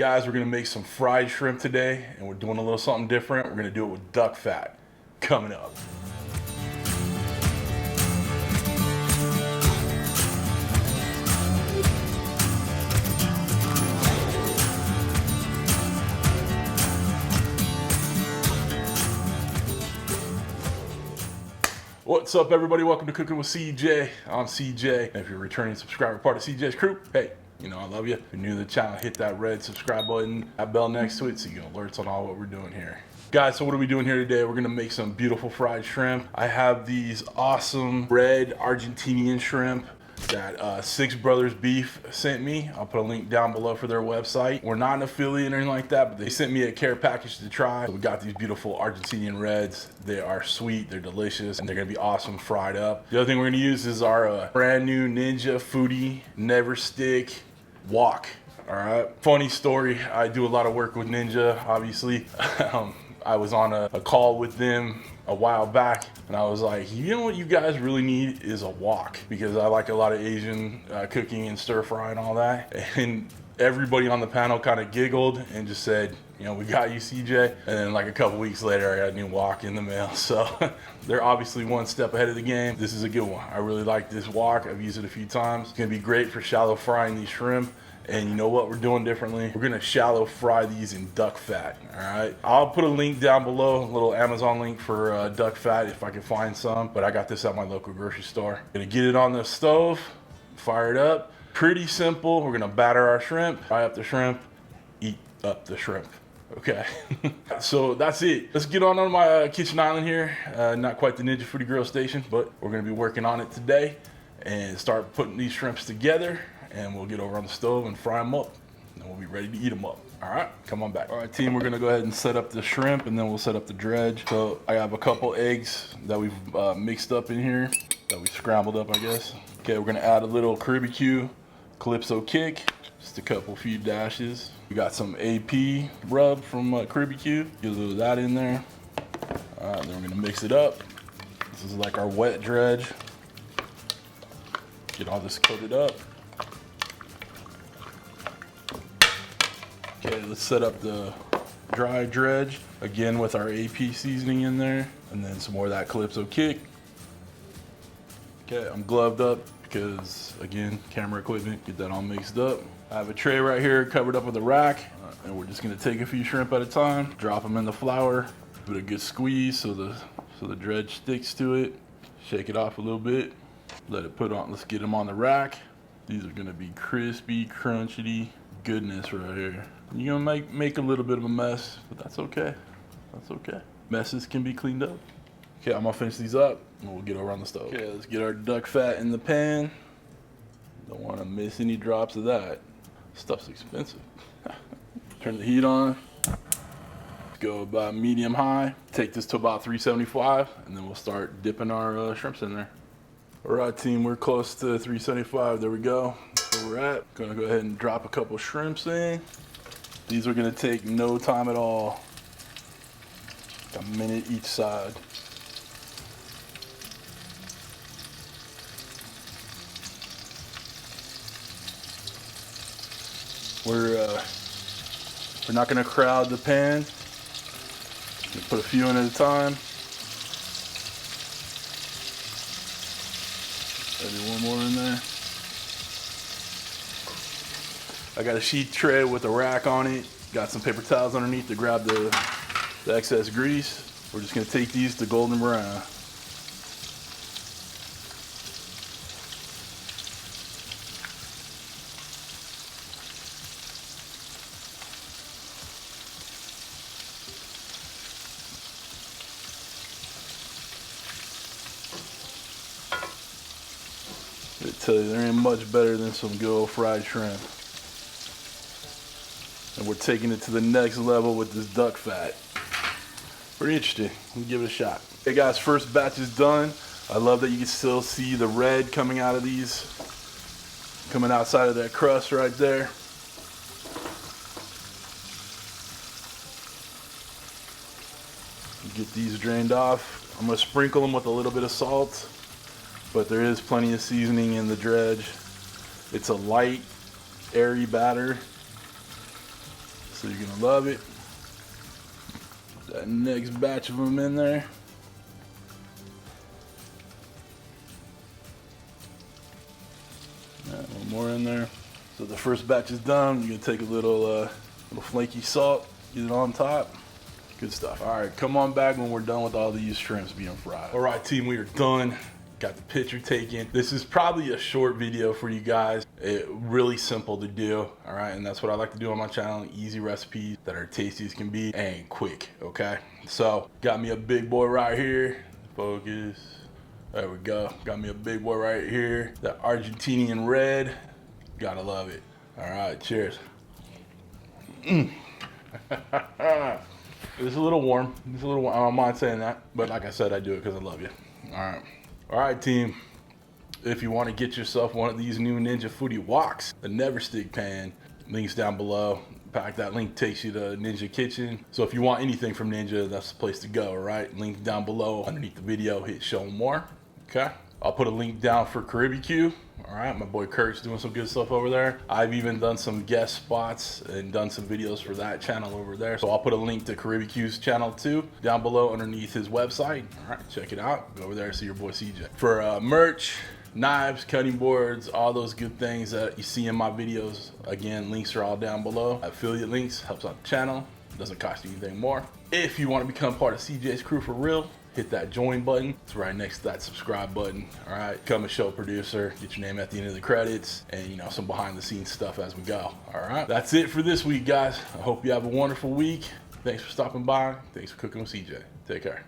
Guys, we're gonna make some fried shrimp today, and we're doing a little something different. We're gonna do it with duck fat. Coming up. What's up, everybody? Welcome to Cooking with CJ. I'm CJ. And if you're a returning subscriber, part of CJ's crew, hey, you know I love you. If you're new to the channel, hit that red subscribe button, that bell next to it, so you get alerts on all what we're doing here. Guys, so what are we doing here today? We're gonna make some beautiful fried shrimp. I have these awesome red Argentinian shrimp that Six Brothers Beef sent me. I'll put a link down below for their website. We're not an affiliate or anything like that, but they sent me a care package to try. So we got these beautiful Argentinian reds. They are sweet, they're delicious, and they're gonna be awesome fried up. The other thing we're gonna use is our brand new Ninja Foodi Neverstick Wok. All right, funny story, I do a lot of work with Ninja, obviously. I was on a call with them a while back, and I was like, you know what you guys really need is a wok, because I like a lot of Asian cooking and stir fry and all that. And everybody on the panel kind of giggled and just said, you know, we got you, CJ. And then like a couple weeks later, I got a new wok in the mail. So they're obviously one step ahead of the game. This is a good one. I really like this wok. I've used it a few times. It's gonna be great for shallow frying these shrimp. And you know what we're doing differently? We're gonna shallow fry these in duck fat, all right? I'll put a link down below, a little Amazon link for duck fat if I can find some, but I got this at my local grocery store. Gonna get it on the stove, fire it up. Pretty simple. We're gonna batter our shrimp, fry up the shrimp, eat up the shrimp, okay? So that's it. Let's get on my kitchen island here. Not quite the Ninja Foodi Grill station, but we're gonna be working on it today and start putting these shrimps together. And we'll get over on the stove and fry them up, and we'll be ready to eat them up. All right, come on back. All right, team, we're gonna go ahead and set up the shrimp, and then we'll set up the dredge. So I have a couple eggs that we've mixed up in here, that we scrambled up, I guess. Okay, we're gonna add a little Caribeque Calypso kick, just a few dashes. We got some AP rub from Caribeque, get a little of that in there. All right, then we're gonna mix it up. This is like our wet dredge. Get all this coated up. Okay, let's set up the dry dredge, again with our AP seasoning in there, and then some more of that Calypso kick. Okay, I'm gloved up because, again, camera equipment, get that all mixed up. I have a tray right here covered up with a rack, and we're just gonna take a few shrimp at a time, drop them in the flour, give it a good squeeze so the dredge sticks to it, shake it off a little bit, let it put on, let's get them on the rack. These are gonna be crispy, crunchy goodness right here. You're gonna make a little bit of a mess, but that's okay. That's okay. Messes can be cleaned up. Okay, I'm gonna finish these up and we'll get over on the stove. Okay, let's get our duck fat in the pan. Don't wanna miss any drops of that. Stuff's expensive. Turn the heat on. Let's go about medium high. Take this to about 375, and then we'll start dipping our shrimps in there. All right, team, we're close to 375. There we go. That's where we're at. Gonna go ahead and drop a couple shrimps in. These are gonna take no time at all. A minute each side. We're not gonna crowd the pan. We'll put a few in at a time. Maybe one more in there. I got a sheet tray with a rack on it. Got some paper towels underneath to grab the excess grease. We're just gonna take these to golden brown. I tell you, there ain't much better than some good old fried shrimp. And we're taking it to the next level with this duck fat. Pretty interesting. We'll give it a shot. Okay guys, first batch is done. I love that you can still see the red coming out of these, coming outside of that crust right there. Get these drained off. I'm gonna sprinkle them with a little bit of salt, but there is plenty of seasoning in the dredge. It's a light, airy batter. So you're gonna love it. That next batch of them in there. One more in there. So the first batch is done. You're gonna take a little flaky salt, get it on top. Good stuff. All right, come on back when we're done with all these shrimps being fried. All right, team, we are done. Got the picture taken. This is probably a short video for you guys. Really simple to do, all right? And that's what I like to do on my channel. Easy recipes that are tasty as can be and quick, okay? So, got me a big boy right here. Focus. There we go. Got me a big boy right here. The Argentinian Red. Gotta love it. All right, cheers. It's a little warm. It's a little warm. I don't mind saying that, but like I said, I do it because I love you. All right. All right, team. If you want to get yourself one of these new Ninja Foodi Woks, the Neverstick pan, links down below. Pack that link takes you to Ninja Kitchen. So if you want anything from Ninja, that's the place to go, all right? Link down below underneath the video, hit show more, okay? I'll put a link down for Caribeque. All right, my boy Kurt's doing some good stuff over there. I've even done some guest spots and done some videos for that channel over there. So I'll put a link to Caribeque's channel too down below underneath his website. All right, check it out. Go over there and see your boy CJ. For merch, knives, cutting boards, all those good things that you see in my videos. Again, links are all down below. Affiliate links helps out the channel. Doesn't cost you anything more. If you want to become part of CJ's crew for real, hit that join button. It's right next to that subscribe button. All right, become a show producer, get your name at the end of the credits, and you know, some behind the scenes stuff as we go. All right, that's it for this week, guys. I hope you have a wonderful week. Thanks for stopping by. Thanks for cooking with CJ. Take care.